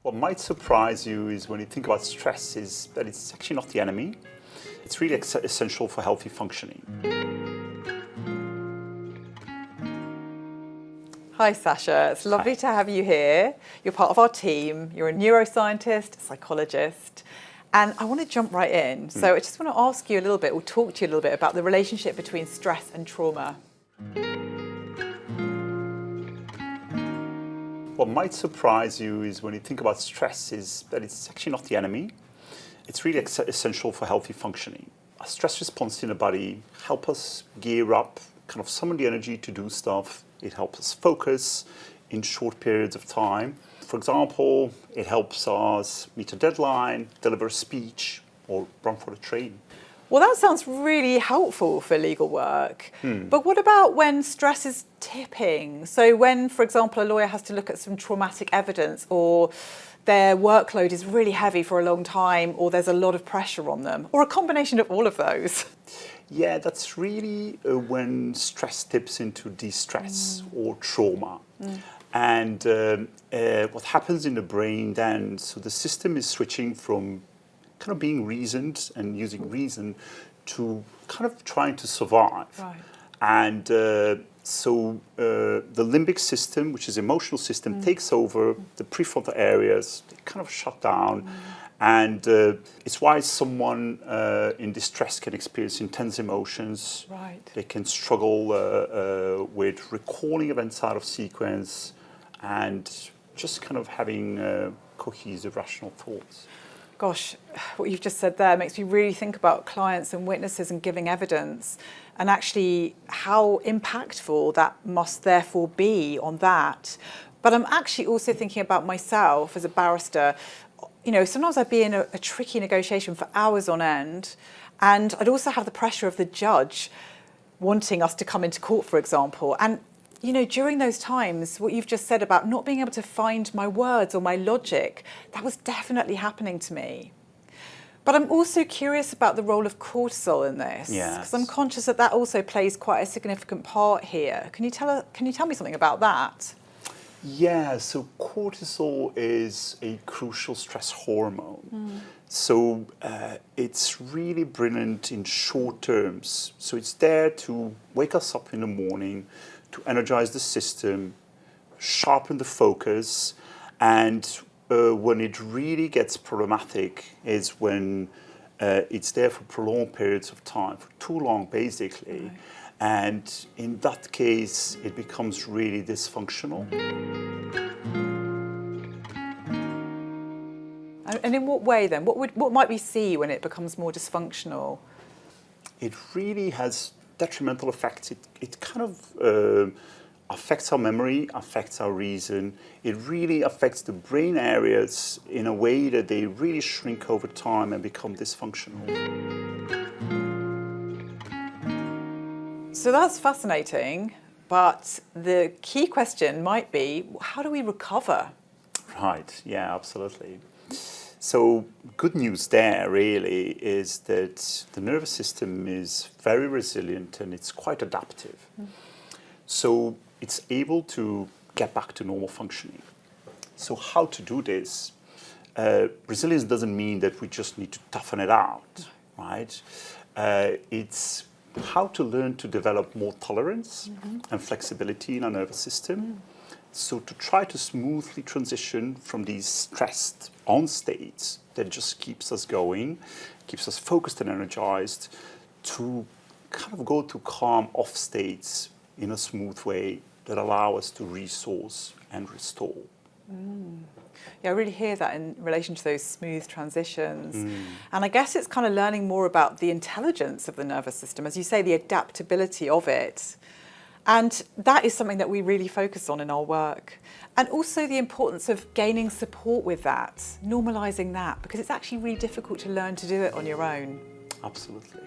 What might surprise you is when you think about stress is that it's actually not the enemy. It's really essential for healthy functioning. Hi Sasha, it's lovely to have you here. You're part of our team, you're a neuroscientist, a psychologist, and I want to jump right in. So I just want to ask you a little bit, or talk to you a little bit about the relationship between stress and trauma. What might surprise you is when you think about stress is that it's actually not the enemy. It's really essential for healthy functioning. A stress response in the body helps us gear up, kind of summon the energy to do stuff. It helps us focus in short periods of time. For example, it helps us meet a deadline, deliver a speech, or run for the train. Well, that sounds really helpful for legal work. But what about when stress is tipping? So when, for example, a lawyer has to look at some traumatic evidence, or their workload is really heavy for a long time, or there's a lot of pressure on them, or a combination of all of those? Yeah, that's really when stress tips into distress or trauma. And what happens in the brain then, so the system is switching from kind of being reasoned and using reason to kind of trying to survive. Right. And so the limbic system, which is emotional system, takes over the prefrontal areas, they kind of shut down. And it's why someone in distress can experience intense emotions. Right. They can struggle with recalling events out of sequence and just kind of having cohesive, rational thoughts. Gosh, what you've just said there makes me really think about clients and witnesses and giving evidence, and actually how impactful that must therefore be on that. But I'm actually also thinking about myself as a barrister. You know, sometimes I'd be in a tricky negotiation for hours on end, and I'd also have the pressure of the judge wanting us to come into court, for example. And you know, during those times, what you've just said about not being able to find my words or my logic, that was definitely happening to me. But I'm also curious about the role of cortisol in this, because I'm conscious that that also plays quite a significant part here. Can you tell me something about that? Yeah, so cortisol is a crucial stress hormone. So it's really brilliant in short terms. So it's there to wake us up in the morning, to energize the system, sharpen the focus, and when it really gets problematic is when it's there for prolonged periods of time, for too long basically. Right. And in that case, it becomes really dysfunctional. And in what way then? What might we see when it becomes more dysfunctional? It really has detrimental effects. It kind of affects our memory, affects our reason. It really affects the brain areas in a way that they really shrink over time and become dysfunctional. So that's fascinating, but the key question might be, how do we recover? Right, yeah, absolutely. So good news there really is that the nervous system is very resilient and it's quite adaptive. So it's able to get back to normal functioning. So how to do this? Resilience doesn't mean that we just need to toughen it out, right? It's how to learn to develop more tolerance and flexibility in our nervous system. So to try to smoothly transition from these stressed on states that just keeps us going, keeps us focused and energized, to kind of go to calm off states in a smooth way that allow us to resource and restore. Yeah, I really hear that in relation to those smooth transitions. And I guess it's kind of learning more about the intelligence of the nervous system, as you say, the adaptability of it. And that is something that we really focus on in our work. And also the importance of gaining support with that, normalising that, because it's actually really difficult to learn to do it on your own. Absolutely.